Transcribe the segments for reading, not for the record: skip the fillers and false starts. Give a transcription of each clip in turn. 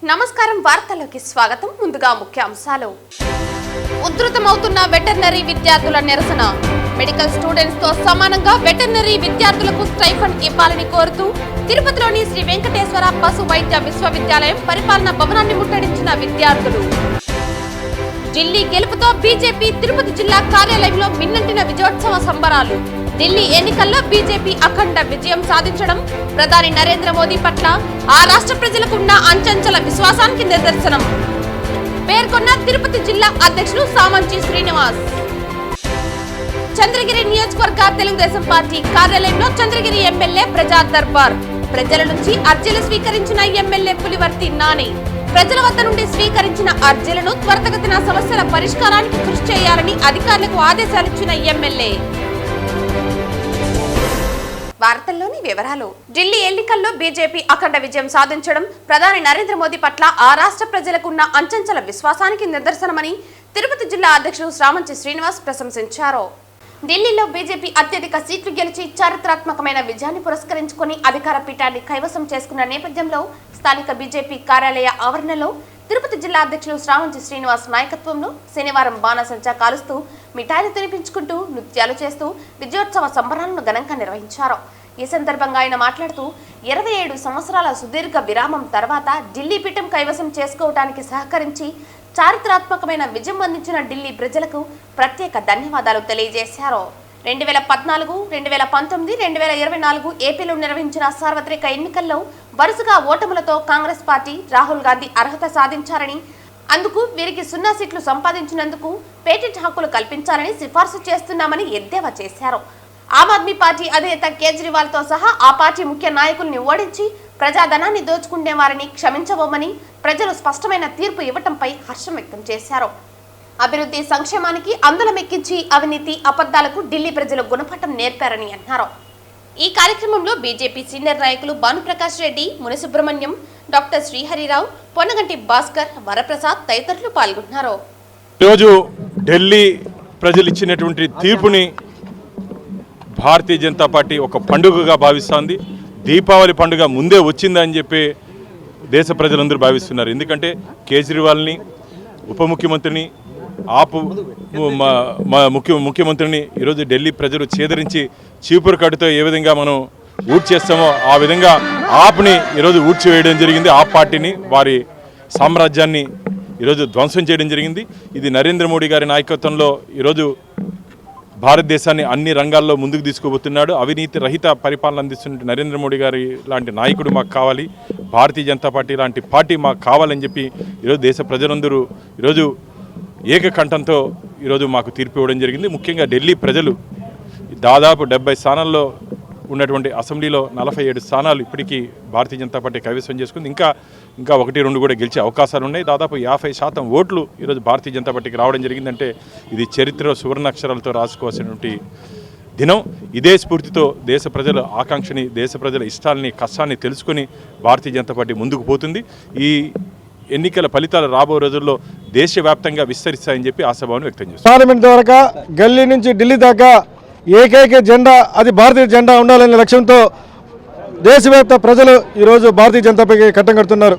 నమస్కారం వార్తల్లోకి స్వాగతం. ముందుగా ముఖ్యాంశాలు. ఉధృతమవుతున్న వెటర్నరీ విద్యార్థుల నిరసన. మెడికల్ స్టూడెంట్స్ తో సమానంగా వెటర్నరీ విద్యార్థులకు స్టైఫండ్ ఇవ్వాలని కోరుతూ తిరుపతిలోని శ్రీ వెంకటేశ్వర పశు వైద్య విశ్వవిద్యాలయం పరిపాలన భవనాన్ని ముట్టడించిన విద్యార్థులు. ఢిల్లీ గెలుపుతో బీజేపీ తిరుపతి జిల్లా కార్యాలయంలో మిన్నంటిన విజయోత్సవ సంబరాలు. ఢిల్లీ ఎన్నికల్లో బీజేపీ అఖండ విజయం సాధించడం ప్రధాని నరేంద్ర మోదీ పట్ల ఆ రాష్ట్ర ప్రజలకు ఉన్న అంచంచల విశ్వాసానికి నిదర్శనం పేర్కొన్న తిరుపతి జిల్లా అధ్యక్షులు సామంచి శ్రీనివాస్. చంద్రగిరి నియోజకవర్గ తెలుగుదేశం పార్టీ కార్యాలయంలో చంద్రగిరి ఎమ్మెల్యే ప్రజా దర్బార్. ప్రజల నుంచి అర్జీలు స్వీకరించిన ఎమ్మెల్యే పులివర్తి నాని ప్రజల వద్ద నుండి స్వీకరించిన అర్జీలను త్వరితగతిన సమస్యల పరిష్కారానికి కృషి చేయాలని అధికారులకు ఆదేశాలిచ్చిన ఎమ్మెల్యే. వార్తల్లోని వివరాలు. ఢిల్లీ ఎన్నికల్లో బీజేపీ అఖండ విజయం సాధించడం ప్రధాని నరేంద్ర మోదీ పట్ల ఆ రాష్ట్ర ప్రజలకున్న అంచంచల విశ్వాసానికి నిదర్శనమని తిరుపతి జిల్లా అధ్యక్షుడు సామంచి శ్రీనివాస్ ప్రశంసించారు. ఢిల్లీలో బీజేపీ అత్యధిక సీట్లు గెలిచి చారిత్రాత్మకమైన విజయాన్ని పురస్కరించుకుని అధికార పీఠాన్ని కైవసం చేసుకున్న నేపథ్యంలో స్థానిక బీజేపీ కార్యాలయ ఆవరణలో తిరుపతి జిల్లా అధ్యక్షులు సామంచి శ్రీనివాస్ నాయకత్వంలో శనివారం బాణసంచా కాలుస్తూ మిఠాయిలు తినిపించుకుంటూ నృత్యాలు చేస్తూ విజయోత్సవ సంబరాలను ఘనంగా నిర్వహించారు. ఈ సందర్భంగా ఆయన మాట్లాడుతూ 27 సంవత్సరాల సుదీర్ఘ విరామం తర్వాత ఢిల్లీ పీఠం కైవసం చేసుకోవడానికి సహకరించి చారిత్రాత్మకమైన విజయం అందించిన ఢిల్లీ ప్రజలకు ప్రత్యేక ధన్యవాదాలు తెలియజేశారు. 2014, 2019, 2024 ఏపీలో నిర్వహించిన సార్వత్రిక ఎన్నికల్లో వరుసగా ఓటములతో కాంగ్రెస్ పార్టీ రాహుల్ గాంధీ అర్హత సాధించారని, అందుకు వీరికి 0 సీట్లు సంపాదించినందుకు పేటెంట్ హక్కులు కల్పించాలని సిఫార్సు చేస్తున్నామని ఎద్దేవా చేశారు. ఆమ్ ఆద్మీ పార్టీ అధినేత కేజ్రీవాల్ తో సహా ఆ పార్టీ ముఖ్య నాయకుల్ని ఓడించి ప్రజాధనాన్ని దోచుకునే వారిని క్షమించబోమని ప్రజలు స్పష్టమైన తీర్పు ఇవ్వటంపై హర్షం వ్యక్తం చేశారు. అభివృద్ధి సంక్షేమానికి అందలమెక్కించి అవినీతి అబద్ధాలకు ఢిల్లీ ప్రజలు గుణపాఠం నేర్పారని అన్నారు. ఈ కార్యక్రమంలో బీజేపీ సీనియర్ నాయకులు భానుప్రకాష్ రెడ్డి, మునిసుబ్రహ్మణ్యం, డాక్టర్ శ్రీహరిరావు, పొన్నగంటి భాస్కర్, వరప్రసాద్ తదితరులు పాల్గొన్నారు. ఈరోజు ఢిల్లీ ప్రజలు ఇచ్చినటువంటి తీర్పుని భారతీయ జనతా పార్టీ ఒక పండుగగా భావిస్తోంది. దీపావళి పండుగ ముందే వచ్చిందని చెప్పి దేశ ప్రజలందరూ భావిస్తున్నారు. ఎందుకంటే కేజ్రీవాల్ని, ఉప ముఖ్యమంత్రిని, ముఖ్యమంత్రిని ఈరోజు ఢిల్లీ ప్రజలు చేదరించి చీపురు కట్టుతో ఏ విధంగా మనం ఊడ్చేస్తామో ఆ విధంగా ఆప్ని ఈరోజు ఊడ్చివేయడం జరిగింది. ఆప్ పార్టీని, వారి సామ్రాజ్యాన్ని ఈరోజు ధ్వంసం చేయడం జరిగింది. ఇది నరేంద్ర మోడీ గారి నాయకత్వంలో ఈరోజు భారతదేశాన్ని అన్ని రంగాల్లో ముందుకు తీసుకుపోతున్నాడు. అవినీతి రహిత పరిపాలన అందిస్తున్న నరేంద్ర మోడీ గారి లాంటి నాయకుడు మాకు కావాలి, భారతీయ జనతా పార్టీ లాంటి పార్టీ మాకు కావాలని చెప్పి ఈరోజు దేశ ప్రజలందరూ ఈరోజు ఏకకంఠంతో ఈరోజు మాకు తీర్పు ఇవ్వడం జరిగింది. ముఖ్యంగా ఢిల్లీ ప్రజలు దాదాపు 70 స్థానాల్లో ఉన్నటువంటి అసెంబ్లీలో 47 స్థానాలు ఇప్పటికీ భారతీయ జనతా పార్టీ కైవసం చేసుకుంది. ఇంకా 1-2 కూడా గెలిచే అవకాశాలు ఉన్నాయి. దాదాపు 50% ఓట్లు ఈరోజు భారతీయ జనతా పార్టీకి రావడం జరిగిందంటే ఇది చరిత్రలో సువర్ణాక్షరాలతో రాసుకోవాల్సినటువంటి దినం. ఇదే స్ఫూర్తితో దేశ ప్రజల ఆకాంక్షని, దేశ ప్రజల ఇష్టాలని, కష్టాన్ని తెలుసుకొని భారతీయ జనతా పార్టీ ముందుకు పోతుంది. ఈ ఎన్నికల ఫలితాలు రాబో రోజుల్లో దేశవ్యాప్తంగా విస్తరిస్తాయని చెప్పి ఆశాభావం వ్యక్తం చేస్తారు. పార్లమెంట్ ద్వారా గల్లీ నుంచి ఢిల్లీ దాకా ఏకైక జెండా, అది భారతీయ జెండా ఉండాలనే లక్ష్యంతో దేశవ్యాప్త ప్రజలు ఈరోజు భారతీయ జనతా పార్టీకి కట్టం కడుతున్నారు.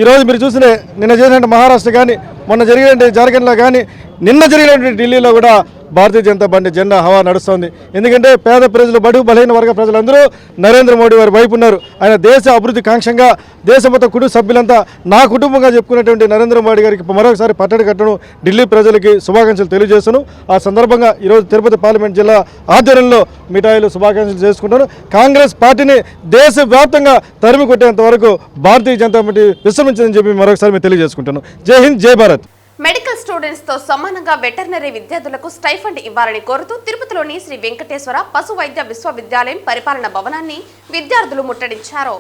ఈరోజు మీరు చూసిన నిన్న చేసినట్టు మహారాష్ట్ర కానీ, మొన్న జరిగినట్టు జార్ఖండ్లో కానీ, నిన్న జరిగినటువంటి ఢిల్లీలో కూడా భారతీయ జనతా పార్టీ జెండా హవా నడుస్తుంది. ఎందుకంటే పేద ప్రజలు, బడుగు బలహీన వర్గ ప్రజలందరూ నరేంద్ర మోడీ వారి వైపు ఉన్నారు. ఆయన దేశ అభివృద్ధి కాంక్షంగా దేశ మొత్తం కుటుంబ సభ్యులంతా నా కుటుంబంగా చెప్పుకునేటువంటి నరేంద్ర మోడీ గారికి మరొకసారి పట్టడి కట్టడం ఢిల్లీ ప్రజలకి శుభాకాంక్షలు తెలియజేస్తున్నాను. ఆ సందర్భంగా ఈరోజు తిరుపతి పార్లమెంట్ జిల్లా ఆధ్వర్యంలో మిఠాయిలు శుభాకాంక్షలు చేసుకుంటాను. కాంగ్రెస్ పార్టీని దేశవ్యాప్తంగా తరిమి కొట్టేంత వరకు భారతీయ జనతా పార్టీ విశ్రమించిందని చెప్పి మరొకసారి మేము తెలియజేసుకుంటాను. జై హింద్, జై భారత్. మెడికల్ స్టూడెంట్స్ తో సమానంగా వెటర్నరీ విద్యార్థులకు స్టైఫండ్ ఇవ్వాలని కోరుతూ తిరుపతిలోని శ్రీ వెంకటేశ్వర పశు వైద్య విశ్వవిద్యాలయం పరిపాలన భవనాన్ని విద్యార్థులు ముట్టడించారు.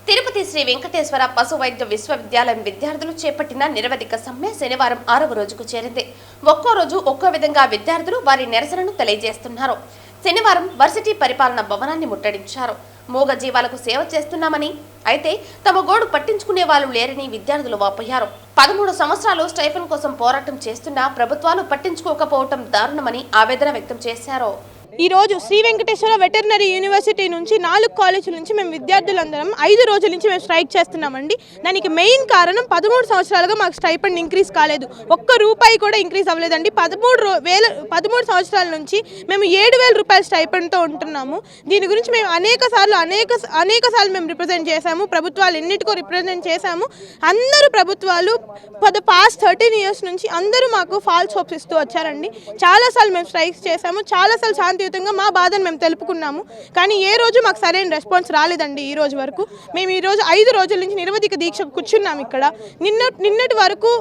తిరుపతి శ్రీ వెంకటేశ్వర పశు వైద్య విశ్వవిద్యాలయం విద్యార్థులు చేపట్టిన నిరవధిక సమ్మె శనివారం 6వ రోజుకు చేరింది. ఒక్కో రోజు ఒక్కో విధంగా విద్యార్థులు వారి నిరసనను తెలియజేస్తున్నారు. శనివారం వర్సిటీ పరిపాలన భవనాన్ని ముట్టడించారు. మూగ జీవాలకు సేవ చేస్తున్నామని, అయితే తమ గోడు పట్టించుకునే వాళ్ళు లేరని విద్యార్థులు వాపోయారు. 13 సంవత్సరాలు స్టైఫండ్ కోసం పోరాటం చేస్తున్నా ప్రభుత్వాలు పట్టించుకోకపోవటం దారుణమని ఆవేదన వ్యక్తం చేశారు. ఈరోజు శ్రీ వెంకటేశ్వర వెటర్నరీ యూనివర్సిటీ నుంచి 4 కాలేజీల నుంచి మేము విద్యార్థులందరం 5 రోజుల నుంచి మేము స్ట్రైక్ చేస్తున్నామండి. దానికి మెయిన్ కారణం 13 సంవత్సరాలుగా మాకు స్టైపెండ్ ఇంక్రీజ్ కాలేదు. ఒక్క రూపాయి కూడా ఇంక్రీజ్ అవ్వలేదండి. 13 సంవత్సరాల నుంచి మేము 7,000 రూపాయల స్టైపెండ్తో ఉంటున్నాము. దీని గురించి మేము అనేక సార్లు మేము రిప్రజెంట్ చేశాము. ప్రభుత్వాలు ఎన్నిటికో రిప్రజెంట్ చేశాము. అందరూ ప్రభుత్వాలు ఫర్ ద పాస్ట్ 13 ఇయర్స్ నుంచి అందరూ మాకు ఫాల్స్ హోప్స్ ఇస్తూ వచ్చారండి. చాలాసార్లు మేము స్ట్రైక్స్ చేశాము. చాలాసార్లు శాంతియుతంగా మా బాధను మేము తెలుపుకున్నాము. కానీ ఏ రోజు మాకు సరైన రెస్పాన్స్ రాలేదండి. ఈ రోజు వరకు మేము ఈరోజు 5 రోజుల నుంచి నిరవధిక దీక్ష కూర్చున్నాము ఇక్కడ. నిన్నటి వరకు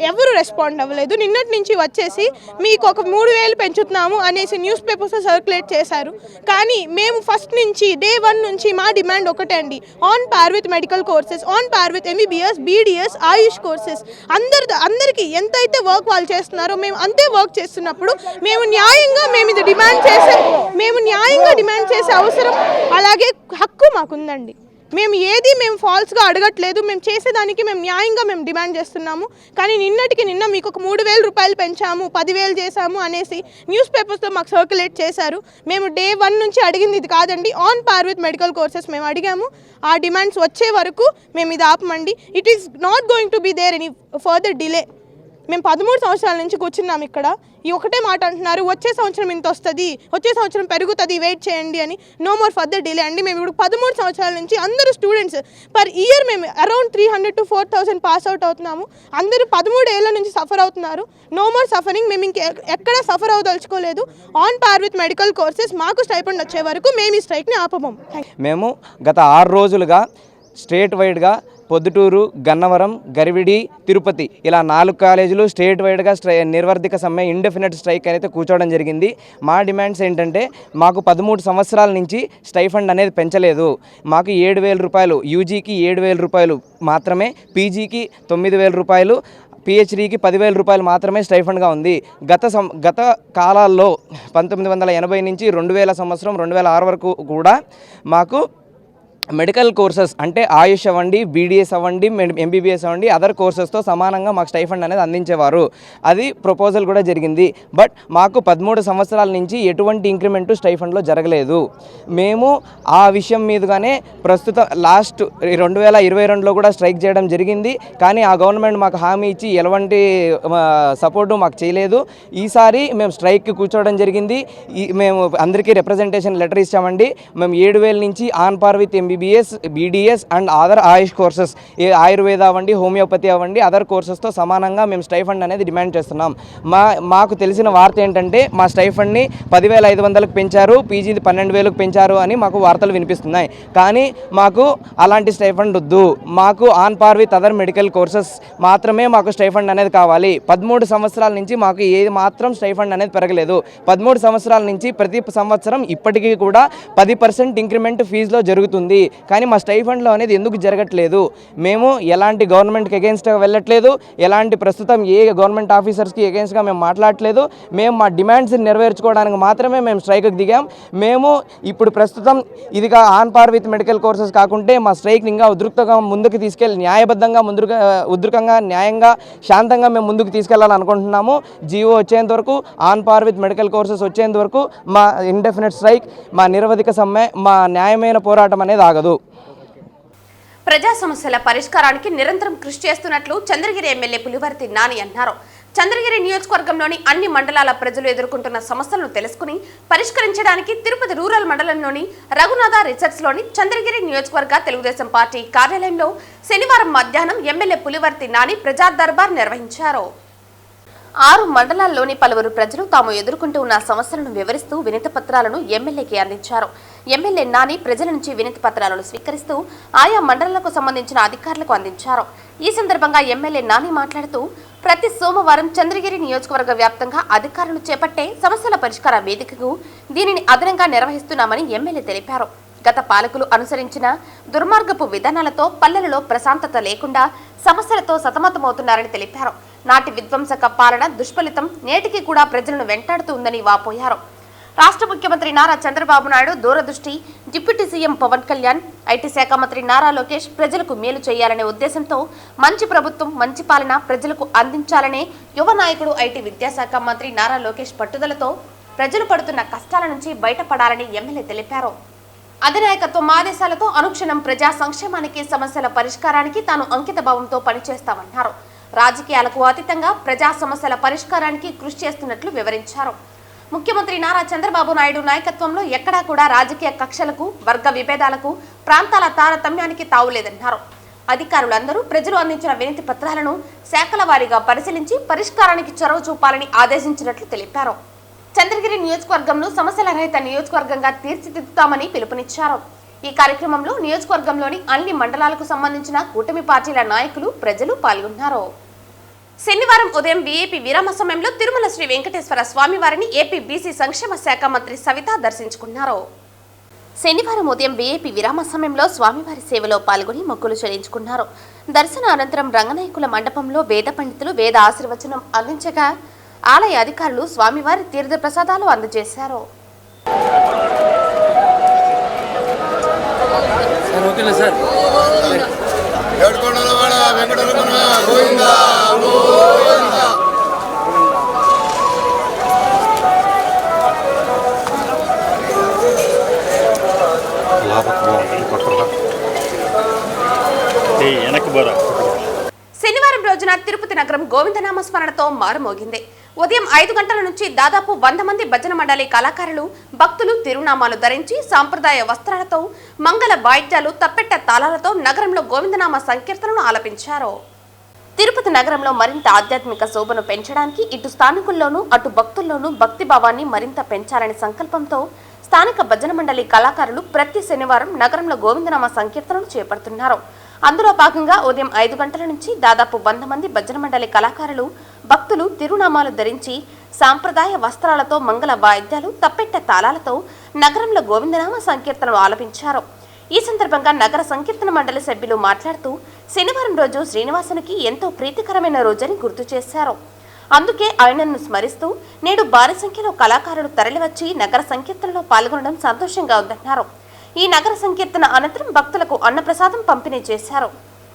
ఎవరు రెస్పాండ్ అవ్వలేదు. నిన్నటి నుంచి వచ్చేసి మీకు ఒక 3,000 పెంచుతున్నాము అనేసి న్యూస్ పేపర్స్లో సర్క్యులేట్ చేశారు. కానీ మేము ఫస్ట్ నుంచి డే 1 నుంచి మా డిమాండ్ ఒకటే అండి, on par with medical courses, on par with MBBS, BDS, Ayush courses. అందరికీ ఎంతైతే వర్క్ వాళ్ళు చేస్తున్నారో మేము అంతే వర్క్ చేస్తున్నప్పుడు మేము న్యాయంగా ఇది డిమాండ్ చేసే అవసరం అలాగే హక్కు మాకుందండి. మేము ఫాల్స్గా అడగట్లేదు. మేము చేసేదానికి మేము న్యాయంగా డిమాండ్ చేస్తున్నాము. కానీ నిన్న మీకు ఒక 3,000 రూపాయలు పెంచాము, 10,000 చేశాము అనేసి న్యూస్ పేపర్స్తో మాకు సర్క్యులేట్ చేశారు. మేము డే 1 నుంచి అడిగింది ఇది కాదండి, on par with medical courses మేము అడిగాము. ఆ డిమాండ్స్ వచ్చే వరకు మేము ఇది ఆపమండి. It is not going to be there any further delay. మేము 13 సంవత్సరాల నుంచి కూర్చున్నాం ఇక్కడ. ఈ ఒకటే మాట అంటున్నారు, వచ్చే సంవత్సరం ఇంత వస్తుంది, వచ్చే సంవత్సరం పెరుగుతుంది, వెయిట్ చేయండి అని. నో మోర్ ఫర్దర్ డిలే అండి. మేము ఇప్పుడు 13 సంవత్సరాల నుంచి అందరూ స్టూడెంట్స్ పర్ ఇయర్ మేము అరౌండ్ 300 to 4,000 పాస్ అవుట్ అవుతున్నాము. అందరూ 13 ఏళ్ళ నుంచి సఫర్ అవుతున్నారు. No more suffering. మేము ఎక్కడ సఫర్ అవదలుచుకోలేదు. On par with medical courses మాకు స్టైపెండ్ వచ్చే వరకు మేము ఈ స్ట్రైక్ని ఆపము. మేము గత 6 రోజులుగా స్టేట్ వైడ్గా పొద్దుటూరు, గన్నవరం, గరివిడి, తిరుపతి ఇలా 4 కాలేజీలు స్టేట్ వైడ్గా నిర్వర్ధిక సమ్మె ఇండెఫినెట్ స్ట్రైక్ అయితే కూర్చోవడం జరిగింది. మా డిమాండ్స్ ఏంటంటే, మాకు 13 సంవత్సరాల నుంచి స్టైఫండ్ అనేది పెంచలేదు. మాకు 7,000 రూపాయలు, యూజీకి 7,000 రూపాయలు మాత్రమే, పీజీకి 9,000 రూపాయలు, పిహెచ్డీకి 10,000 రూపాయలు మాత్రమే స్టైఫండ్గా ఉంది. గత కాలాల్లో 1980 నుంచి 2000 సంవత్సరం 2006 వరకు కూడా మాకు మెడికల్ కోర్సెస్ అంటే ఆయుష్ అవ్వండి, BDS అవ్వండి, MBBS అవ్వండి, అదర్ కోర్సెస్తో సమానంగా మాకు స్టైఫండ్ అనేది అందించేవారు. అది ప్రపోజల్ కూడా జరిగింది. బట్ మాకు 13 సంవత్సరాల నుంచి ఎటువంటి ఇంక్రిమెంటు స్టైఫండ్లో జరగలేదు. మేము ఆ విషయం మీదుగానే ప్రస్తుతం లాస్ట్ 2022లో కూడా స్ట్రైక్ చేయడం జరిగింది. కానీ ఆ గవర్నమెంట్ మాకు హామీ ఇచ్చి ఎలాంటి సపోర్టు మాకు చేయలేదు. ఈసారి మేము స్ట్రైక్కి కూర్చోవడం జరిగింది. మేము అందరికీ రిప్రజెంటేషన్ లెటర్ ఇచ్చామండి. మేము 7,000 నుంచి on par with MBBS, BDS and other Ayush courses, Ayurveda అవ్వండి, హోమియోపతి అవ్వండి, అదర్ కోర్సెస్తో సమానంగా మేము స్టైఫండ్ అనేది డిమాండ్ చేస్తున్నాం. మాకు తెలిసిన వార్త ఏంటంటే, మా స్టైఫండ్ని 10,500కు పెంచారు, పీజీని 12,000కు పెంచారు అని మాకు వార్తలు వినిపిస్తున్నాయి. కానీ మాకు అలాంటి స్టైఫండ్ వద్దు. మాకు on par with other medical courses మాత్రమే మాకు స్టైఫండ్ అనేది కావాలి. 13 సంవత్సరాల నుంచి మాకు ఏ మాత్రం స్టైఫండ్ అనేది పెరగలేదు. 13 సంవత్సరాల నుంచి ప్రతి సంవత్సరం ఇప్పటికీ కూడా 10% ఇంక్రిమెంట్ ఫీజులో జరుగుతుంది. కానీ మా స్టైఫండ్లో అనేది ఎందుకు జరగట్లేదు? మేము ఎలాంటి గవర్నమెంట్కి అగెన్స్ట్గా వెళ్ళట్లేదు, ఎలాంటి ప్రస్తుతం ఏ గవర్నమెంట్ ఆఫీసర్స్కి అగెన్స్ట్గా మేము మాట్లాడట్లేదు. మేము మా డిమాండ్స్ని నెరవేర్చుకోవడానికి మాత్రమే మేము స్ట్రైక్కి దిగాం. మేము ఇప్పుడు ప్రస్తుతం ఇదిగా on par with medical courses కాకుంటే మా స్ట్రైక్ని ఇంకా ముందుకు తీసుకెళ్ళి న్యాయబద్ధంగా ఉధృతంగా న్యాయంగా శాంతంగా మేము ముందుకు తీసుకెళ్లాలనుకుంటున్నాము. జీవో వచ్చేంత వరకు, on par with medical courses వచ్చేంత వరకు మా ఇండెఫినెట్ స్ట్రైక్, మా నిరవధిక సమ్మె, మా న్యాయమైన పోరాటం అనేది ఆగదు. ప్రజా సమస్యల పరిష్కారానికి నిరంతరం కృషి చేస్తున్నట్లు చంద్రగిరి ఎమ్మెల్యే పులివర్తి నాని అన్నారు. చంద్రగిరి నియోజకవర్గంలోని అన్ని మండలాల ప్రజలు ఎదుర్కొంటున్న సమస్యలను తెలుసుకుని పరిష్కరించడానికి తిరుపతి రూరల్ మండలంలోని రఘునాథ రిసార్ట్స్లోని చంద్రగిరి నియోజకవర్గ తెలుగుదేశం పార్టీ కార్యాలయంలో శనివారం మధ్యాహ్నం ఎమ్మెల్యే పులివర్తి నాని ప్రజా దర్బార్ నిర్వహించారు. 6 మండలాల్లోని పలువురు ప్రజలు తాము ఎదుర్కొంటూ ఉన్న సమస్యలను వివరిస్తూ వినతి పత్రాలను ఎమ్మెల్యేకి అందించారు. ఎమ్మెల్యే నాని ప్రజల నుంచి వినతి పత్రాలను స్వీకరిస్తూ ఆయా మండలాలకు సంబంధించిన అధికారులకు అందించారు. ఈ సందర్భంగా ఎమ్మెల్యే నాని మాట్లాడుతూ, ప్రతి సోమవారం చంద్రగిరి నియోజకవర్గ వ్యాప్తంగా అధికారులు చేపట్టే సమస్యల పరిష్కార వేదికకు దీనిని అదనంగా నిర్వహిస్తున్నామని ఎమ్మెల్యే తెలిపారు. గత పాలకులు అనుసరించిన దుర్మార్గపు విధానాలతో పల్లెలలో ప్రశాంతత లేకుండా సమస్యలతో సతమతమవుతున్నారని తెలిపారు. నాటి విధ్వంసక పాలన దుష్ఫలితం నేటికి కూడా ప్రజలను వెంటాడుతూ ఉందని వాపోయారు. రాష్ట్ర ముఖ్యమంత్రి నారా చంద్రబాబు నాయుడు దూరదృష్టి, deputy CM Pawan Kalyan, IT శాఖ మంత్రి నారా లోకేష్ ప్రజలకు మేలు చేయాలనే ఉద్దేశంతో మంచి ప్రభుత్వం, మంచి పాలన ప్రజలకు అందించాలనే యువ నాయకుడు, ఐటీ విద్యాశాఖ మంత్రి నారా లోకేష్ పట్టుదలతో ప్రజలు పడుతున్న కష్టాల నుంచి బయటపడాలని ఎమ్మెల్యే తెలిపారు. అధినాయకత్వం ఆదేశాలతో అనుక్షణం ప్రజా సంక్షేమానికి, సమస్యల పరిష్కారానికి తాను అంకిత భావంతో పనిచేస్తామన్నారు. రాజకీయాలకు అతీతంగా ప్రజా సమస్యల పరిష్కారానికి కృషి చేస్తున్నట్లు వివరించారు. ముఖ్యమంత్రి నారా చంద్రబాబు నాయుడు నాయకత్వంలో ఎక్కడా కూడా రాజకీయ కక్షలకు, వర్గ విభేదాలకు, ప్రాంతాల తారతమ్యానికి తావులేదన్నారు. అధికారులందరూ ప్రజలు అందించిన వినతి పత్రాలను శాఖల వారీగా పరిశీలించి పరిష్కారానికి చొరవ చూపాలని ఆదేశించినట్లు తెలిపారు. చంద్రగిరి నియోజకవర్గంను సమస్యల రహిత నియోజకవర్గంగా తీర్చిదిద్దుతామని పిలుపునిచ్చారు. ఈ కార్యక్రమంలో నియోజకవర్గంలోని అన్ని మండలాలకు సంబంధించిన కూటమి పార్టీల నాయకులు, ప్రజలు పాల్గొన్నారు. శనివారం ఉదయం వీఐపీ విరామ సమయంలో తిరుమల శ్రీ వెంకటేశ్వర స్వామివారిని ఏపీ బీసీ సంక్షేమ శాఖ మంత్రి సవిత దర్శించుకున్నారు. శనివారం ఉదయం వీఐపీ విరామ సమయంలో స్వామివారి సేవలో పాల్గొని మొక్కులు చెల్లించుకున్నారు. దర్శన అనంతరం రంగనాయకుల మండపంలో వేద పండితులు వేద ఆశీర్వచనం అందించగా ఆలయ అధికారులు స్వామివారి తీర్థ ప్రసాదాలు అందజేశారు. శనివారం రోజున తిరుపతి నగరం గోవిందనామ స్మరణతో మారుమోగింది. ఉదయం 5 గంటల నుంచి దాదాపు 100 మంది భజన మండలి కళాకారులు, భక్తులు తిరునామాలు ధరించి సాంప్రదాయ వస్త్రాలతో, మంగళ వాయిద్యాలు, తప్పెట్ట తాళాలతో నగరంలో గోవిందనామ సంకీర్తనను ఆలపించారు. తిరుపతి నగరంలో మరింత ఆధ్యాత్మిక శోభను పెంచడానికి ఇటు స్థానికుల్లోనూ అటు భక్తుల్లోనూ భక్తిభావాన్ని మరింత పెంచాలనే సంకల్పంతో స్థానిక భజన మండలి కళాకారులు ప్రతి శనివారం నగరంలో గోవిందనామ సంకీర్తనను చేపడుతున్నారు. అందులో భాగంగా ఉదయం 5 గంటల నుంచి దాదాపు 100 మంది భజన మండలి కళాకారులు, భక్తులు తిరునామాలు ధరించి సాంప్రదాయ వస్త్రాలతో, మంగళ వాయిద్యాలు, తప్పెట్ట తాళాలతో నగరంలో గోవిందనామ సంకీర్తనలు ఆలపించారు. ఈ సందర్భంగా నగర సంకీర్తన మండలి సభ్యులు మాట్లాడుతూ శనివారం రోజు శ్రీనివాసునికి ఎంతో ప్రీతికరమైన రోజని గుర్తు చేశారు. అందుకే ఆయనను స్మరిస్తూ నేడు భారీ సంఖ్యలో కళాకారులు తరలివచ్చి నగర సంకీర్తనలో పాల్గొనడం సంతోషంగా ఉందన్నారు. ఈ నగర సంకీర్తన అనంతరం భక్తులకు అన్నప్రసాదం పంపిణీ చేశారు.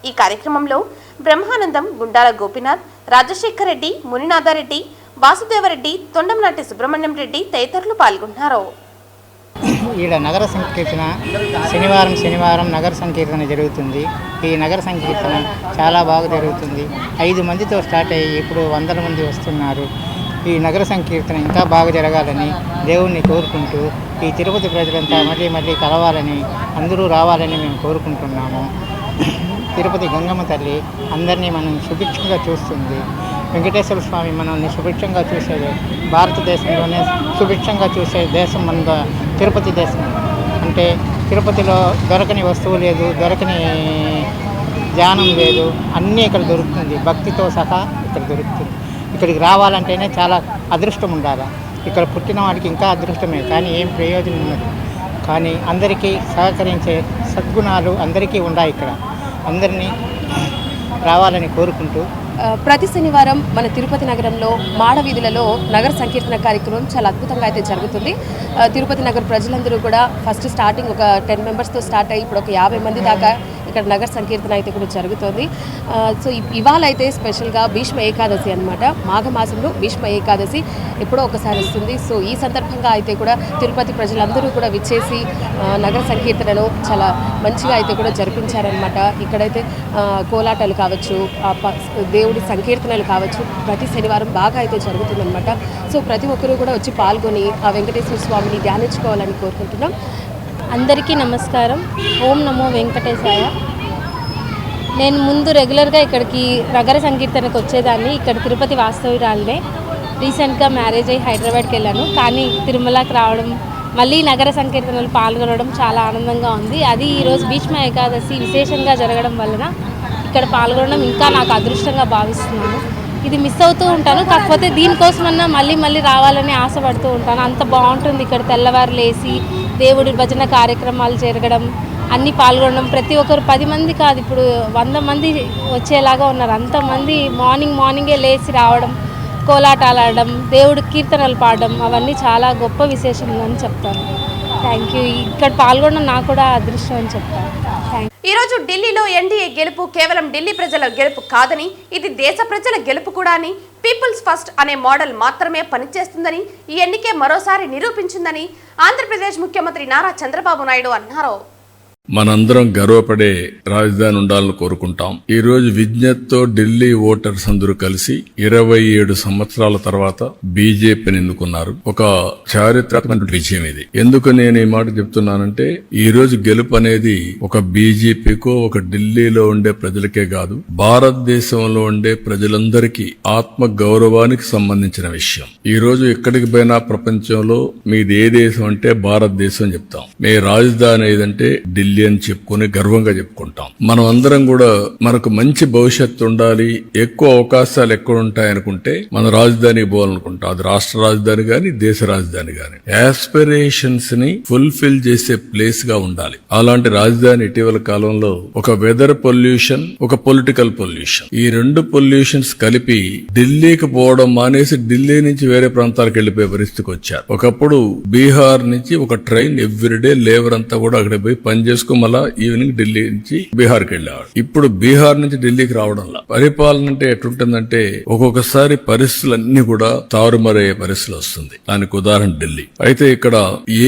ఈ కార్యక్రమంలో బ్రహ్మానందం, గుండాల గోపినాథ్, రాజశేఖర్ రెడ్డి, మునినాథారెడ్డి, వాసుదేవరెడ్డి, తొండంనాటి సుబ్రహ్మణ్యం రెడ్డి తదితరులు పాల్గొన్నారు. ఈడ నగర సంకీర్తన శనివారం నగర సంకీర్తన జరుగుతుంది. ఈ నగర సంకీర్తన చాలా బాగా జరుగుతుంది. 5 మందితో స్టార్ట్ అయ్యి ఇప్పుడు 100 మంది వస్తున్నారు. ఈ నగర సంకీర్తన ఇంకా బాగా జరగాలని దేవుణ్ణి కోరుకుంటూ ఈ తిరుపతి ప్రజలంతా మళ్ళీ కలవాలని, అందరూ రావాలని మేము కోరుకుంటున్నాము. తిరుపతి గంగమ్మ తల్లి అందరినీ మనం సుభిక్షంగా చూస్తుంది. వెంకటేశ్వర స్వామి మనల్ని సుభిక్షంగా చూసేది, భారతదేశంలోనే సుభిక్షంగా చూసే దేశం మన తిరుపతి దేశం. అంటే తిరుపతిలో దొరకని వస్తువు లేదు, దొరకని ధ్యానం లేదు, అన్నీ ఇక్కడ దొరుకుతుంది. భక్తితో సహా ఇక్కడ దొరుకుతుంది. ఇక్కడికి రావాలంటేనే చాలా అదృష్టం ఉండాలి. ఇక్కడ పుట్టిన వాడికి ఇంకా అదృష్టమే, కానీ ఏం ప్రయోజనం ఉన్నది. కానీ అందరికీ సహకరించే సద్గుణాలు అందరికీ ఉన్నాయి. ఇక్కడ అందరినీ రావాలని కోరుకుంటూ ప్రతి శనివారం మన తిరుపతి నగరంలో మాడవీధులలో నగర సంకీర్తన కార్యక్రమం చాలా అద్భుతంగా అయితే జరుగుతుంది. తిరుపతి నగర ప్రజలందరూ కూడా ఫస్ట్ స్టార్టింగ్ ఒక 10 మెంబర్స్తో స్టార్ట్ అయ్యి ఇప్పుడు ఒక 50 మంది దాకా ఇక్కడ నగర సంకీర్తన అయితే కూడా జరుగుతుంది. సో ఇవాళ అయితే స్పెషల్గా భీష్మ ఏకాదశి అనమాట. మాఘమాసంలో భీష్మ ఏకాదశి ఎప్పుడో ఒకసారి వస్తుంది. సో ఈ సందర్భంగా అయితే కూడా తిరుపతి ప్రజలందరూ కూడా విచ్చేసి నగర సంకీర్తనను చాలా మంచిగా అయితే కూడా జరిపించారనమాట. ఇక్కడైతే కోలాటాలు కావచ్చు, దేవుడి సంకీర్తనలు కావచ్చు, ప్రతి శనివారం బాగా అయితే జరుగుతుందన్నమాట. సో ప్రతి ఒక్కరూ కూడా వచ్చి పాల్గొని ఆ వెంకటేశ్వర స్వామిని ధ్యానించుకోవాలని కోరుకుంటున్నాం. అందరికీ నమస్కారం. ఓం నమో వెంకటేశాయ. నేను ముందు రెగ్యులర్గా ఇక్కడికి నగర సంకీర్తనకు వచ్చేదాన్ని. ఇక్కడ తిరుపతి వాస్తవ్యురాలనే. రీసెంట్గా మ్యారేజ్ అయ్యి హైదరాబాద్కి వెళ్ళాను. కానీ తిరుమలకి రావడం, మళ్ళీ నగర సంకీర్తనలు పాల్గొనడం చాలా ఆనందంగా ఉంది. అది ఈరోజు భీష్మ ఏకాదశి విశేషంగా జరగడం వలన ఇక్కడ పాల్గొనడం ఇంకా నాకు అదృష్టంగా భావిస్తున్నాను. ఇది మిస్ అవుతూ ఉంటాను, కాకపోతే దీనికోసమన్నా మళ్ళీ రావాలని ఆశపడుతూ ఉంటాను. అంత బాగుంటుంది ఇక్కడ. తెల్లవారు లేసి దేవుడి భజన కార్యక్రమాలు జరగడం, అన్నీ పాల్గొనడం. ప్రతి ఒక్కరు 10 మంది కాదు, ఇప్పుడు 100 మంది వచ్చేలాగా ఉన్నారు. అంతమంది మార్నింగే లేచి రావడం, కోలాటాలు ఆడడం, దేవుడి కీర్తనలు పాడడం, అవన్నీ చాలా గొప్ప విశేషం అని చెప్తాను. Thank you. ఇక్కడ పాల్గొనడం నాకు కూడా అదృష్టం అని చెప్తాను. Thank you. ఈ రోజు ఢిల్లీలో ఎన్డీఏ గెలుపు కేవలం ఢిల్లీ ప్రజల గెలుపు కాదని ఇది దేశ ప్రజల గెలుపు కూడా అని పీపుల్స్ ఫస్ట్ అనే మోడల్ మాత్రమే పనిచేస్తుందని ఈ ఎన్నికే మరోసారి నిరూపించిందని ఆంధ్రప్రదేశ్ ముఖ్యమంత్రి నారా చంద్రబాబు నాయుడు అన్నారు. మనందరం గర్వపడే రాజధాని ఉండాలని కోరుకుంటాం. ఈ రోజు విజ్ఞతతో ఢిల్లీ ఓటర్స్ అందరూ కలిసి 27 సంవత్సరాల తర్వాత బీజేపీని ఎన్నుకున్నారు. ఒక చారిత్రాత్మక విజయం ఇది. ఎందుకు నేను ఈ మాట చెప్తున్నానంటే ఈ రోజు గెలుపు అనేది ఒక బీజేపీకో ఒక ఢిల్లీలో ఉండే ప్రజలకే కాదు, భారతదేశంలో ఉండే ప్రజలందరికీ ఆత్మ గౌరవానికి సంబంధించిన విషయం. ఈ రోజు ఎక్కడికి పోయినా ప్రపంచంలో మీది ఏ దేశం అంటే భారతదేశం చెప్తాం. మీ రాజధాని ఏదంటే ఢిల్లీ అని చెప్పుకుని గర్వంగా చెప్పుకుంటాం. మనం అందరం కూడా మనకు మంచి భవిష్యత్తు ఉండాలి, ఎక్కువ అవకాశాలు ఎక్కడ ఉంటాయనుకుంటే మన రాజధాని పోవాలనుకుంటాం. అది రాష్ట్ర రాజధాని గాని దేశ రాజధాని గాని యాస్పిరేషన్స్ ని ఫుల్ఫిల్ చేసే ప్లేస్ గా ఉండాలి. అలాంటి రాజధాని ఇటీవల కాలంలో ఒక వెదర్ పొల్యూషన్, ఒక పొలిటికల్ పొల్యూషన్, ఈ రెండు పొల్యూషన్స్ కలిపి ఢిల్లీకి పోవడం మానేసి ఢిల్లీ నుంచి వేరే ప్రాంతాలకు వెళ్లిపోయే పరిస్థితికి వచ్చారు. ఒకప్పుడు బీహార్ నుంచి ఒక ట్రైన్ ఎవ్రీడే లేబర్ అంతా కూడా అక్కడ పోయి పనిచేసుకుని మళ్ళా ఈవినింగ్ ఢిల్లీ నుంచి బీహార్కి వెళ్ళేవాడు. ఇప్పుడు బీహార్ నుంచి ఢిల్లీకి రావడంలా పరిపాలన అంటే ఎట్లుంటుందంటే ఒక్కొక్కసారి పరిస్థితులన్నీ కూడా తారుమారయ్యే పరిస్థితులు వస్తుంది. దానికి ఉదాహరణ ఢిల్లీ. అయితే ఇక్కడ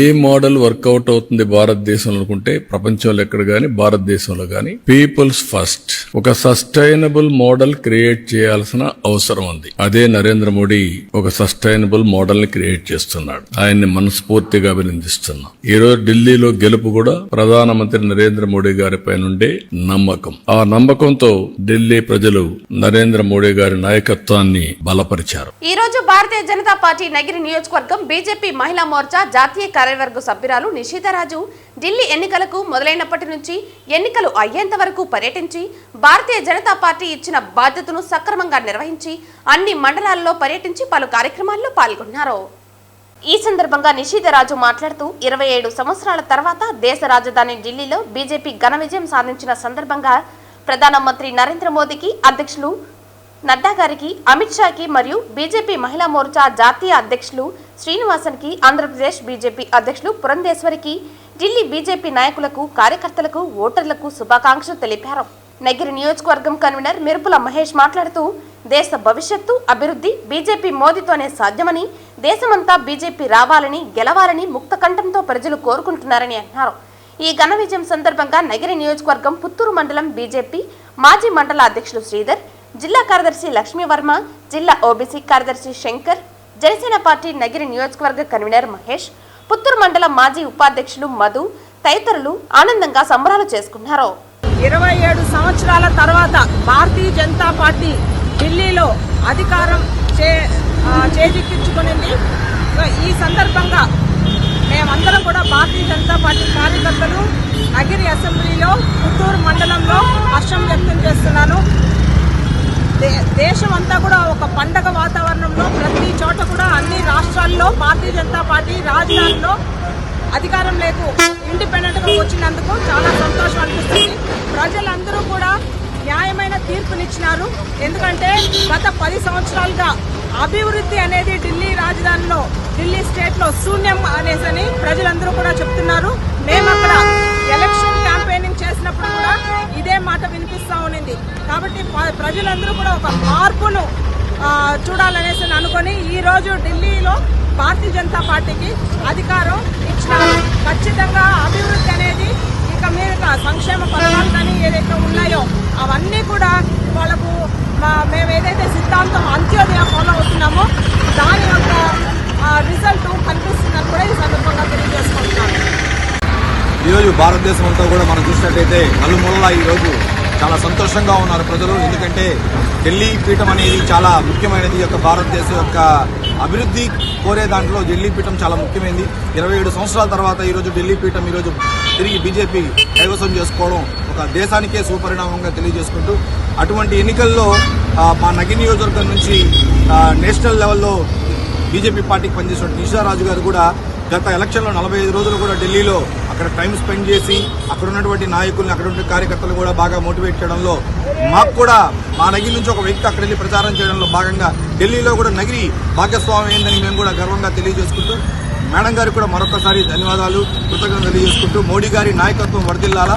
ఏ మోడల్ వర్కౌట్ అవుతుంది భారతదేశంలో అనుకుంటే ప్రపంచంలో ఎక్కడ గాని భారతదేశంలో గాని పీపుల్స్ ఫస్ట్ ఒక సస్టైనబుల్ మోడల్ క్రియేట్ చేయాల్సిన అవసరం ఉంది. అదే నరేంద్ర మోడీ ఒక సస్టైనబుల్ మోడల్ ని క్రియేట్ చేస్తున్నాడు. ఆయన్ని మనస్ఫూర్తిగా అభినందిస్తున్నాం. ఈ రోజు ఢిల్లీలో గెలుపు కూడా ప్రధానమంత్రి నరేంద్ర మోడీ గారిపై నుండే నమ్మకం. ఆ నమ్మకంతో ఢిల్లీ ప్రజలు నరేంద్ర మోడీ గారి నాయకత్వాన్ని బలపరిచారు. ఈ రోజు భారతీయ జనతా పార్టీ నగిరి నియోజకవర్గం బీజేపీ మహిళా మోర్చా జాతీయ కార్యవర్గ సభ్యురాలు నిషితారాజు ఢిల్లీ ఎన్నికలకు మొదలైనప్పటి నుంచి ఎన్నికలు అయ్యేంత వరకు పర్యటించి భారతీయ జనతా పార్టీ ఇచ్చిన బాధ్యతను సక్రమంగా నిర్వహించి అన్ని మండలాల్లో పర్యటించి పలు కార్యక్రమాల్లో పాల్గొన్నారు. ఈ సందర్భంగా నిషితరాజు మాట్లాడుతూ 27 సంవత్సరాల తర్వాత దేశ రాజధాని ఢిల్లీలో బీజేపీ ఘన విజయం సాధించిన సందర్భంగా ప్రధానమంత్రి నరేంద్ర మోదీకి, అధ్యక్షులు నడ్డా గారికి, అమిత్ షాకి మరియు బీజేపీ మహిళా మోర్చా జాతీయ అధ్యక్షులు శ్రీనివాసన్కి, ఆంధ్రప్రదేశ్ బీజేపీ అధ్యక్షులు పురంధేశ్వరికి, ఢిల్లీ బీజేపీ నాయకులకు, కార్యకర్తలకు, ఓటర్లకు శుభాకాంక్షలు తెలిపారు. నగిరి నియోజకవర్గం కన్వీనర్ మిరుపుల మహేష్ మాట్లాడుతూ దేశ భవిష్యత్తు అభివృద్ధి బీజేపీ మోదీతోనే సాధ్యమని, దేశమంతా బీజేపీ రావాలని, గెలవాలని ముక్తకంఠంతో ప్రజలు కోరుకుంటున్నారని అన్నారు. ఈ ఘన విజయం సందర్భంగా నగిరి నియోజకవర్గం పుత్తూరు మండలం బీజేపీ మాజీ మండల అధ్యక్షులు శ్రీధర్, జిల్లా కార్యదర్శి లక్ష్మీవర్మ, జిల్లా ఓబీసీ కార్యదర్శి శంకర్, జనసేన పార్టీ నగిరి నియోజకవర్గ కన్వీనర్ మహేష్, పుత్తూరు మండలం మాజీ ఉపాధ్యక్షులు మధు తదితరులు ఆనందంగా సంబరాలు చేసుకున్నారు. 27 సంవత్సరాల తర్వాత భారతీయ జనతా పార్టీ ఢిల్లీలో అధికారం చేజిక్కించుకునింది. ఈ సందర్భంగా మేమందరం కూడా భారతీయ జనతా పార్టీ కార్యకర్తలు నగిరి అసెంబ్లీలో పుత్తూరు మండలంలో హర్షం వ్యక్తం చేస్తున్నాను. దేశం అంతా కూడా ఒక పండగ వాతావరణంలో ప్రతి చోట కూడా అన్ని రాష్ట్రాల్లో భారతీయ జనతా పార్టీ రాజధానిలో అధికారం లేకు ఇండిపెండెంట్గా వచ్చినందుకు చాలా సంతోషం అనిపిస్తుంది. ప్రజలందరూ కూడా న్యాయమైన తీర్పునిచ్చినారు. ఎందుకంటే గత 10 సంవత్సరాలుగా అభివృద్ధి అనేది ఢిల్లీ రాజధానిలో, ఢిల్లీ స్టేట్లో శూన్యం అనేసని ప్రజలందరూ కూడా చెప్తున్నారు. మేము అక్కడ ఎలక్షన్ క్యాంపెయినింగ్ చేసినప్పుడు కూడా ఇదే మాట వినిపిస్తూ ఉన్నింది. కాబట్టి ప్రజలందరూ కూడా ఒక మార్పును చూడాలనేసి అనుకొని ఈరోజు ఢిల్లీలో భారతీయ జనతా పార్టీకి అధికారం ఇచ్చినారు. ఖచ్చితంగా అభివృద్ధి అనేది ఇక మీద సంక్షేమ పథకాలు కానీ ఏదైతే ఉన్నాయో అవన్నీ కూడా వాళ్ళకు మేము ఏదైతే సిద్ధాంతం అంత్యోదయ ఫాలో అవుతున్నామో దాని యొక్క రిజల్ట్ కనిపిస్తుందని కూడా ఈ సందర్భంగా తెలియజేసుకుంటున్నాను. ఈరోజు భారతదేశం అంతా కూడా మనం చూసినట్టయితే నలుమూలలా ఈరోజు చాలా సంతోషంగా ఉన్నారు ప్రజలు. ఎందుకంటే ఢిల్లీ పీఠం అనేది చాలా ముఖ్యమైనది. యొక్క భారతదేశం యొక్క అభివృద్ధి కోరే దాంట్లో ఢిల్లీ పీఠం చాలా ముఖ్యమైనది. 27 సంవత్సరాల తర్వాత ఈరోజు ఢిల్లీ పీఠం ఈరోజు తిరిగి బీజేపీ కైవసం చేసుకోవడం ఒక దేశానికే సుపరిణామంగా తెలియజేసుకుంటూ అటువంటి ఎన్నికల్లో మా నగిరి నియోజకవర్గం నుంచి నేషనల్ లెవెల్లో బీజేపీ పార్టీకి పనిచేసిన నిషితారాజు గారు కూడా గత ఎలక్షన్లో 45 రోజులు కూడా ఢిల్లీలో అక్కడ టైం స్పెండ్ చేసి అక్కడ ఉన్నటువంటి నాయకుల్ని, అక్కడ ఉన్న కార్యకర్తలు కూడా బాగా మోటివేట్ చేయడంలో, మాకు కూడా మా నగిరి నుంచి ఒక వ్యక్తి అక్కడ వెళ్ళి ప్రచారం చేయడంలో భాగంగా ఢిల్లీలో కూడా నగిరి భాగస్వామి అయిందని మేము కూడా గర్వంగా తెలియజేసుకుంటూ మేడం గారికి కూడా మరొకసారి ధన్యవాదాలు, కృతజ్ఞతలు తెలియజేసుకుంటూ మోడీ గారి నాయకత్వం వర్ధిల్లాల.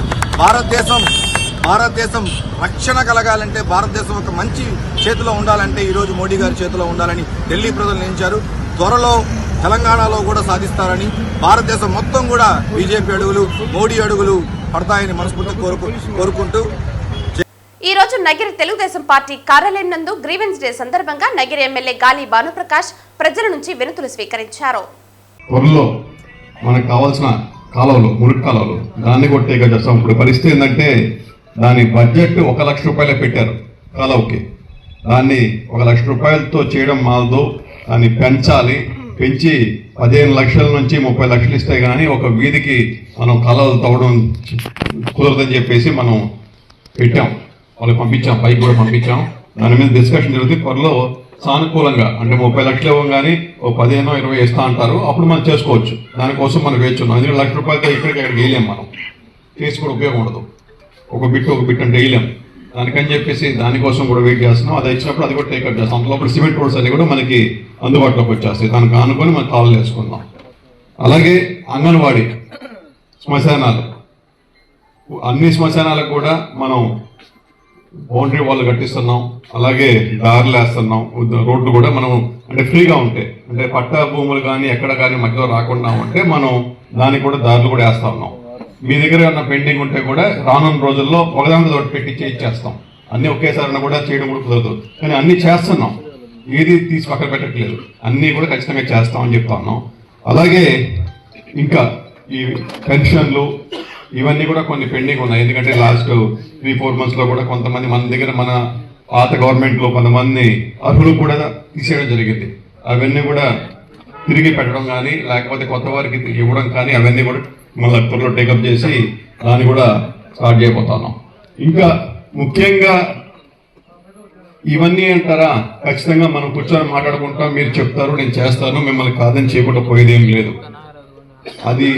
భారతదేశం రక్షణ కలగాలంటే, భారతదేశం ఒక మంచి చేతిలో ఉండాలంటే ఈరోజు మోడీ గారి చేతిలో ఉండాలని ఢిల్లీ ప్రజలు నిర్ణయించారు. త్వరలో తెలంగాణలో కూడా సాధిస్తారని, భారతదేశం మొత్తం కూడా బీజేపీ అడుగులు, మోడీ అడుగులు పడతాయని మనస్ఫూర్తి కోరుకుంటూ ఈ రోజు నగిరి తెలుగుదేశం పార్టీ కార్యాలయం నందు గ్రీవెన్స్ డే సందర్భంగా నగిరి ఎమ్మెల్యే గాలి భానుప్రకాష్ ప్రజల నుంచి వినతులు స్వీకరించారు. త్వరలో మనకు కావాల్సిన కాలువలు, మురికి కాలువలు, దాన్ని కూడా టేక్ చేస్తాం. ఇప్పుడు పరిస్థితి ఏంటంటే దాని బడ్జెట్ 1 లక్ష రూపాయలే పెట్టారు కాలువకి. దాన్ని 1 లక్ష రూపాయలతో చేయడం మాలదు, దాన్ని పెంచి 15 లక్షల నుంచి 30 లక్షలు ఇస్తే కానీ ఒక వీధికి మనం కాలువలు తవ్వడం కుదరదని చెప్పేసి మనం పెట్టాం. వాళ్ళకి పంపించాం, పైకి కూడా పంపించాం. దాని మీద డిస్కషన్ జరుగుతుంది. త్వరలో సానుకూలంగా అంటే 30 లక్షలు ఇవ్వగానే ఓ 15-20 ఇస్తా అంటారు, అప్పుడు మనం చేసుకోవచ్చు. దానికోసం మనం వేచున్నాం. 2 లక్షల రూపాయలతో ఇక్కడికి వేయలేం, మనం కేసు కూడా ఉపయోగం ఉండదు. ఒక బిట్ అంటే వేయలేం. దానికని చెప్పేసి దానికోసం కూడా వెయిట్ చేస్తున్నాం. అది ఇచ్చినప్పుడు అది కూడా టేకప్ చేస్తాం. అంతలోపల సిమెంట్ రోడ్స్ అన్ని కూడా మనకి అందుబాటులోకి వచ్చేస్తాయి. దానికి ఆనుకొని మనం కాలు వేసుకుందాం. అలాగే అంగన్వాడీ శ్మశానాలు, అన్ని శ్మశానాలకు కూడా మనం బౌండరీ వాళ్ళు కట్టిస్తున్నాం. అలాగే దారులు వేస్తున్నాం. రోడ్లు కూడా మనం అంటే ఫ్రీగా ఉంటాయి, అంటే పట్టా భూములు కానీ ఎక్కడ కానీ మధ్యలో రాకుండా ఉంటే మనం దానికి కూడా దారులు కూడా వేస్తా ఉన్నాం. మీ దగ్గర ఉన్న పెండింగ్ ఉంటే కూడా రానున్న రోజుల్లో ఒకదాని తోటి పెట్టి చేయించేస్తాం. అన్ని ఒకేసారి కూడా చేయడం కూడా కుదరదు, కానీ అన్ని చేస్తున్నాం. ఏది తీసి పక్కన పెట్టట్లేదు, అన్ని కూడా ఖచ్చితంగా చేస్తామని చెప్తా ఉన్నాం. అలాగే ఇంకా ఈ పెన్షన్లు ఇవన్నీ కూడా కొన్ని పెండింగ్ ఉన్నాయి. ఎందుకంటే లాస్ట్ 3-4 months లో కూడా కొంతమంది మన దగ్గర, మన పాత గవర్నమెంట్ లో కొంతమంది అర్హులు కూడా తీసేయడం జరిగింది. అవన్నీ కూడా తిరిగి పెట్టడం కానీ లేకపోతే కొత్త వారికి ఇవ్వడం కానీ అవన్నీ కూడా మళ్ళీ త్వరలో టేకప్ చేసి దాన్ని కూడా స్టార్ట్ చేయబోతున్నాం. ఇంకా ముఖ్యంగా ఇవన్నీ అంటారా, ఖచ్చితంగా మనం కూర్చొని మాట్లాడుకుంటాం. మీరు చెప్తారు, నేను చేస్తాను, మిమ్మల్ని కాదని చేయకుండా పోయేదేం లేదు. అది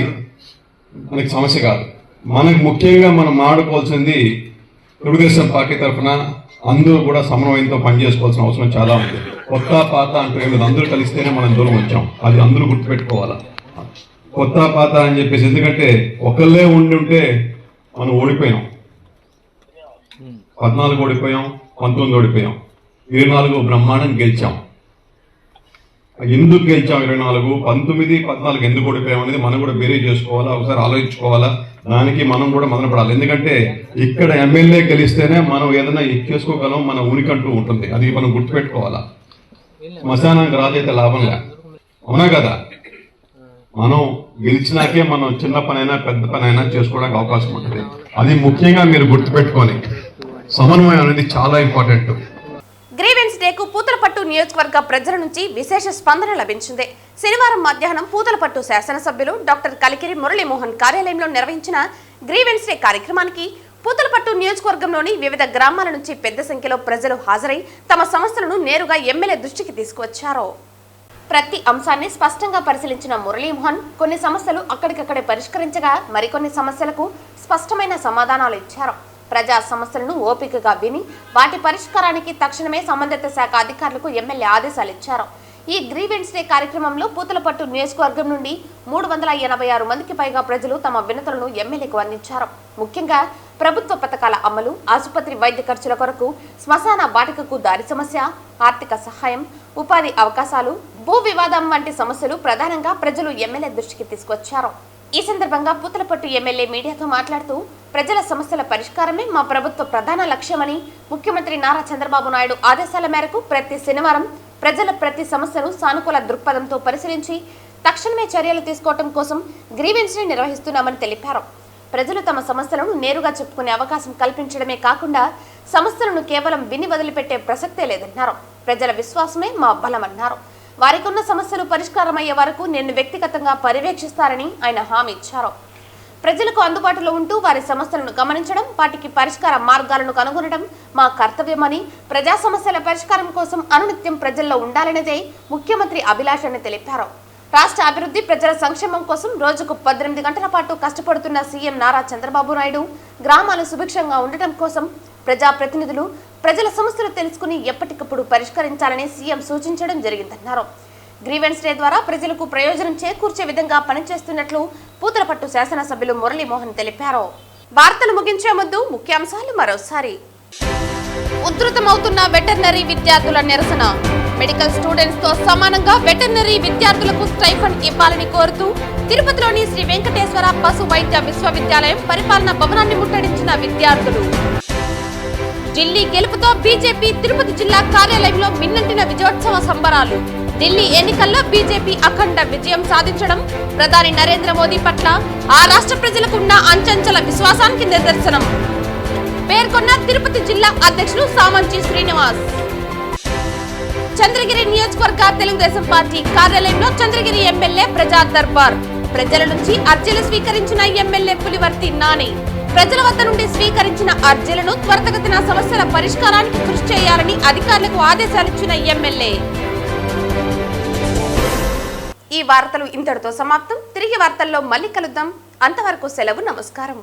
మనకి సమస్య కాదు. మనకు ముఖ్యంగా మనం మాట్లాడుకోవాల్సింది తెలుగుదేశం పార్టీ తరఫున అందరూ కూడా సమన్వయంతో పనిచేసుకోవాల్సిన అవసరం చాలా ఉంది. కొత్త పాత అంటూ ఏమి అందరూ కలిస్తేనే మనం దూరం వచ్చాం. అది అందరూ గుర్తుపెట్టుకోవాలా. కొత్త పాత అని చెప్పేసి, ఎందుకంటే ఒకళ్ళే ఉంటే మనం ఓడిపోయాం. 14 ఓడిపోయాం, 19 ఓడిపోయాం, 24 బ్రహ్మాండం గెలిచాం. ఎందుకు గెలిచాం? 24, 19, 14 ఎందుకు ఓడిపోయాం అనేది మనం కూడా బేరీ చేసుకోవాలా, ఒకసారి ఆలోచించుకోవాలా. దానికి మనం కూడా మొదలుపడాలి. ఎందుకంటే ఇక్కడ ఎమ్మెల్యే గెలిస్తేనే మనం ఏదైనా చేసుకోగలం, మన ఉనికంటూ ఉంటుంది. అది మనం గుర్తుపెట్టుకోవాలా. శ్మశానానికి రాజైతే లాభం లే, అవునా కదా? మనం గెలిచినాకే మనం చిన్న పనైనా పెద్ద పనైనా చేసుకోవడానికి అవకాశం ఉంటుంది. అది ముఖ్యంగా మీరు గుర్తుపెట్టుకొని, సమన్వయం అనేది చాలా ఇంపార్టెంట్. గ్రీవెన్స్ డేకు పూతలపట్టు నియోజకవర్గ ప్రజల నుంచి విశేష స్పందన లభించింది. శనివారం మధ్యాహ్నం పూతలపట్టు శాసనసభ్యులు డాక్టర్ కలికిరి మురళీమోహన్ కార్యాలయంలో నిర్వహించిన గ్రీవెన్స్ డే కార్యక్రమానికి పూతలపట్టు నియోజకవర్గంలోని వివిధ గ్రామాల నుంచి పెద్ద సంఖ్యలో ప్రజలు హాజరై తమ సమస్యలను నేరుగా ఎమ్మెల్యే దృష్టికి తీసుకువచ్చారు. ప్రతి అంశాన్ని స్పష్టంగా పరిశీలించిన మురళీమోహన్ కొన్ని సమస్యలు అక్కడికక్కడే పరిష్కరించగా మరికొన్ని సమస్యలకు స్పష్టమైన సమాధానాలు ఇచ్చారు. ప్రజా సమస్యలను ఓపికగా విని వాటి పరిష్కారానికి తక్షణమే సంబంధిత శాఖ అధికారులకు ఎమ్మెల్యే ఆదేశాలు ఇచ్చారు. ఈ గ్రీవెన్స్ డే కార్యక్రమంలో పూతలపట్టు నియోజకవర్గం నుండి 386 మందికి పైగా ప్రజలు తమ వినతులను ఎమ్మెల్యేకు అందించారు. ముఖ్యంగా ప్రభుత్వ పథకాల అమలు, ఆసుపత్రి వైద్య ఖర్చుల కొరకు, శ్మశాన వాటికకు దారి సమస్య, ఆర్థిక సహాయం, ఉపాధి అవకాశాలు, భూ వివాదం వంటి సమస్యలు ప్రధానంగా ప్రజలు ఎమ్మెల్యే దృష్టికి తీసుకొచ్చారు. ఈ సందర్భంగా పూతలపట్టు ఎమ్మెల్యే మీడియాతో మాట్లాడుతూ ప్రజల సమస్యల పరిష్కారమే మా ప్రభుత్వ ప్రధాన లక్ష్యమని, ముఖ్యమంత్రి నారా చంద్రబాబు నాయుడు ఆదేశాల మేరకు ప్రతి శనివారం ప్రజల ప్రతి సమస్యను సానుకూల దృక్పథంతో పరిశీలించి తక్షణమే చర్యలు తీసుకోవడం కోసం గ్రీవెన్స్ డే నిర్వహిస్తున్నామని తెలిపారు. ప్రజలు తమ సమస్యలను నేరుగా చెప్పుకునే అవకాశం కల్పించడమే కాకుండా సమస్యలను కేవలం విని వదిలిపెట్టే ప్రసక్తే లేదన్నారు. ప్రజల విశ్వాసమే మా బలమన్నారు. వారికున్న సమస్యలు పరిష్కారమయ్యే వరకు నేను వ్యక్తిగతంగా పర్యవేక్షిస్తారని ఆయన హామీ ఇచ్చారు. ప్రజలకు అందుబాటులో ఉంటూ వారి సమస్యలను గమనించడం, వాటికి పరిష్కార మార్గాలను కనుగొనడం మా కర్తవ్యమని, ప్రజా సమస్యల పరిష్కారం కోసం అనునిత్యం ప్రజల్లో ఉండాలనేదే ముఖ్యమంత్రి అభిలాష అని తెలిపారు. రాష్ట్ర అభివృద్ధి, ప్రజల సంక్షేమం కోసం రోజుకు 18 గంటల పాటు కష్టపడుతున్న సీఎం నారా చంద్రబాబు నాయుడు గ్రామాలు సుభిక్షంగా ఉండటం కోసం ప్రజాప్రతినిధులు ప్రజల సమస్యలు తెలుసుకుని ఎప్పటికప్పుడు పరిష్కరించాలని సీఎం సూచించడం జరిగిందన్నారు. గ్రీవెన్స్ డే ద్వారా ప్రజలకు ప్రయోజనం చేకూర్చే విధంగా పనిచేస్తున్నట్లు పూతలపట్టు శాసనసభ్యులు మురళీమోహన్ తెలిపారు. వార్తలు ముగించే ముందు ముఖ్యాంశాలు మరోసారి. ఉధృతమవుతున్న వెటర్నరీ విద్యార్థుల నిరసన. మెడికల్ స్టూడెంట్స్ తో సమానంగా వెటర్నరీ విద్యార్థులకు స్టైఫండ్ ఇవ్వాలని కోరుతూ తిరుపతిలోని శ్రీ వెంకటేశ్వర పశు వైద్య విశ్వవిద్యాలయం పరిపాలనా భవనాన్ని ముట్టడించిన విద్యార్థులు. ఢిల్లీ గెలుపుతో బీజేపీ తిరుపతి జిల్లా కార్యాలయంలో మిన్నంటిన విజయోత్సవ సంబరాలు. ఢిల్లీ ఎన్నికల్లో బీజేపీ అఖండ విజయం సాధించడం ప్రధాని నరేంద్ర మోదీ పట్ల ఆ రాష్ట్ర ప్రజలకున్న అంచంచల విశ్వాసానికి నిదర్శనం పేర్కొన్న తిరుపతి జిల్లా అధ్యక్షులు సామంచి శ్రీనివాస్. చంద్రగిరి నియోజకవర్గ తెలుగుదేశం పార్టీ కార్యాలయంలో చంద్రగిరి ఎమ్మెల్యే ప్రజా దర్బార్. ప్రజల నుంచి అర్జీలు స్వీకరించిన ఎమ్మెల్యే పులివర్తి నాని ప్రజల వద్ద నుండి స్వీకరించిన అర్జీలను త్వరితగతిన సమస్యల పరిష్కారానికి కృషి చేయాలని అధికారులకు ఆదేశాలిచ్చిన ఎమ్మెల్యే. ఈ వార్తలు ఇంతటితో సమాప్తం. తిరిగి వార్తల్లో మళ్ళీ కలుద్దాం. అంతవరకు సెలవు. నమస్కారం.